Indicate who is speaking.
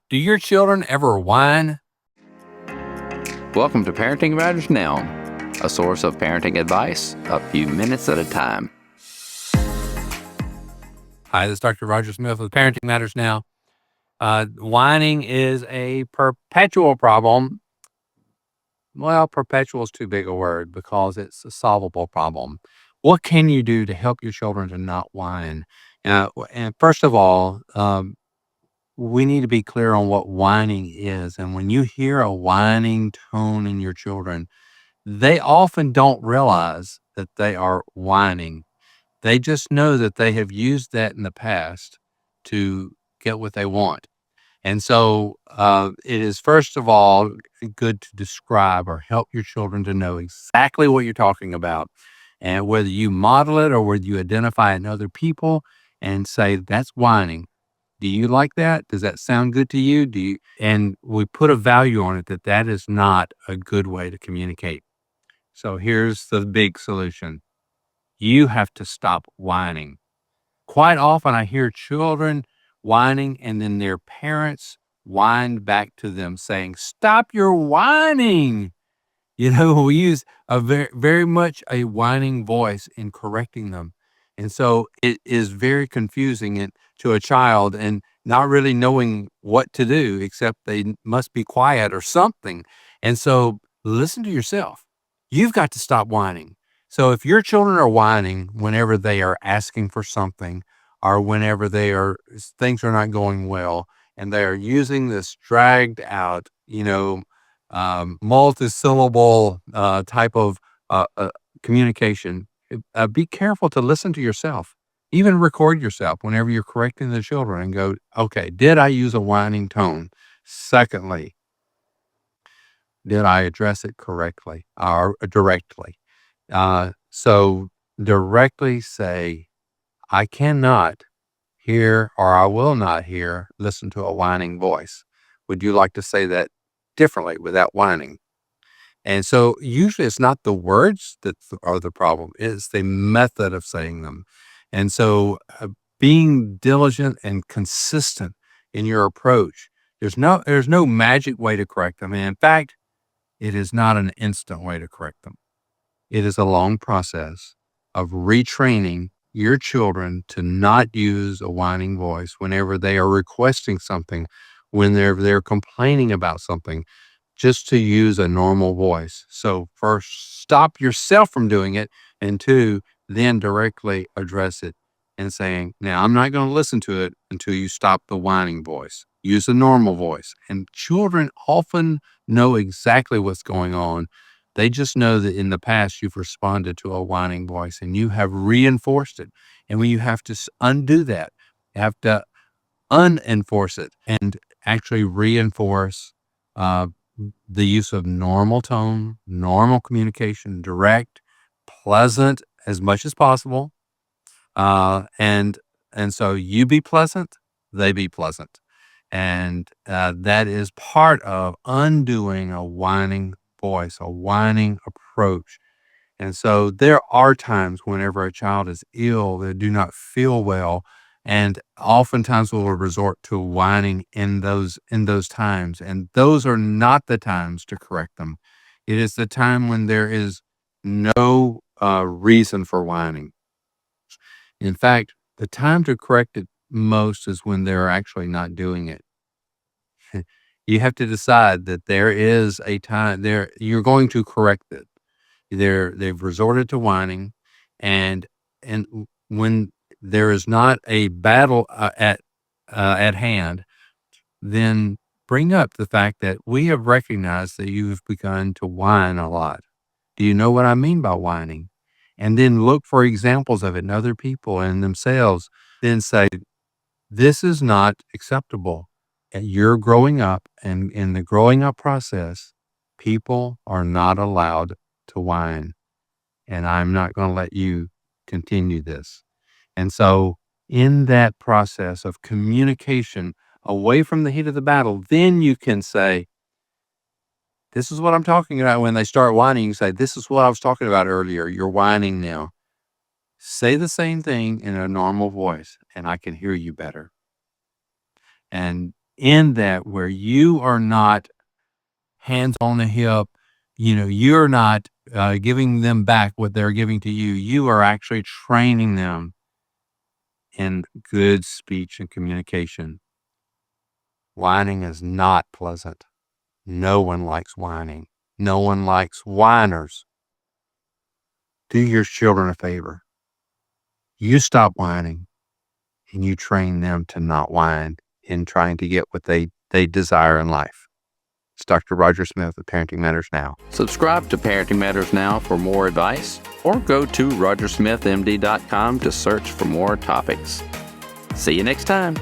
Speaker 1: Do your children ever whine?
Speaker 2: Welcome to Parenting Matters Now, a source of parenting advice a few minutes at a time.
Speaker 1: Hi, this is Dr. Roger Smith with Parenting Matters Now. Whining is a perpetual problem. Well, perpetual is too big a word because it's a solvable problem. What can you do to help your children to not whine? And first of all, we need to be clear on what whining is. And when you hear a whining tone in your children, they often don't realize that they are whining. They just know that they have used that in the past to get what they want. And so it is, first of all, good to describe or help your children to know exactly what you're talking about. And whether you model it or whether you identify it in other people and say, that's whining. Do you like that? Does that sound good to you? And we put a value on it that is not a good way to communicate. So here's the big solution. You have to stop whining. Quite often I hear children whining and then their parents whine back to them saying, "Stop your whining." We use a very much a whining voice in correcting them. And so it is very confusing to a child and not really knowing what to do except they must be quiet or something. And so listen to yourself. You've got to stop whining. So if your children are whining whenever they are asking for something or whenever things are not going well and they are using this dragged out, multi-syllable type of communication, be careful to listen to yourself. Even record yourself whenever you're correcting the children and go, okay, did I use a whining tone? Secondly, did I address it correctly or directly? So directly say, I cannot hear or I will not listen to a whining voice. Would you like to say that differently without whining? And so usually it's not the words that are the problem, it's the method of saying them. And so being diligent and consistent in your approach, there's no magic way to correct them. And in fact, it is not an instant way to correct them. It is a long process of retraining your children to not use a whining voice whenever they are requesting something, when they're complaining about something, just to use a normal voice. So first, stop yourself from doing it, and two, then directly address it and saying, now I'm not going to listen to it until you stop the whining voice. Use a normal voice. And children often know exactly what's going on. They just know that in the past you've responded to a whining voice and you have reinforced it. And when you have to undo that, you have to unenforce it and actually reinforce uh, the use of normal tone, normal communication, direct, pleasant as much as possible. And so you be pleasant, they be pleasant. And that is part of undoing a whining voice, a whining approach. And so there are times whenever a child is ill, they do not feel well, and oftentimes we will resort to whining in those times. And those are not the times to correct them. It is the time when there is no reason for whining. In fact, the time to correct it most is when they're actually not doing it. You have to decide that there is a time there you're going to correct it. They've resorted to whining, and when there is not a battle at hand, then bring up the fact that we have recognized that you have begun to whine a lot. Do you know what I mean by whining? And then look for examples of it in other people and themselves. Then say, this is not acceptable. And you're growing up, and in the growing up process, people are not allowed to whine, and I'm not going to let you continue this. And so, in that process of communication away from the heat of the battle, then you can say, this is what I'm talking about. When they start whining, you say, this is what I was talking about earlier. You're whining now. Say the same thing in a normal voice, and I can hear you better. And in that where you are not hands on the hip, you're not giving them back what they're giving to you. You are actually training them in good speech and communication. Whining is not pleasant. No one likes whining. No one likes whiners. Do your children a favor. You stop whining and you train them to not whine in trying to get what they desire in life. It's Dr. Roger Smith with Parenting Matters Now.
Speaker 2: Subscribe to Parenting Matters Now for more advice, or go to rogersmithmd.com to search for more topics. See you next time.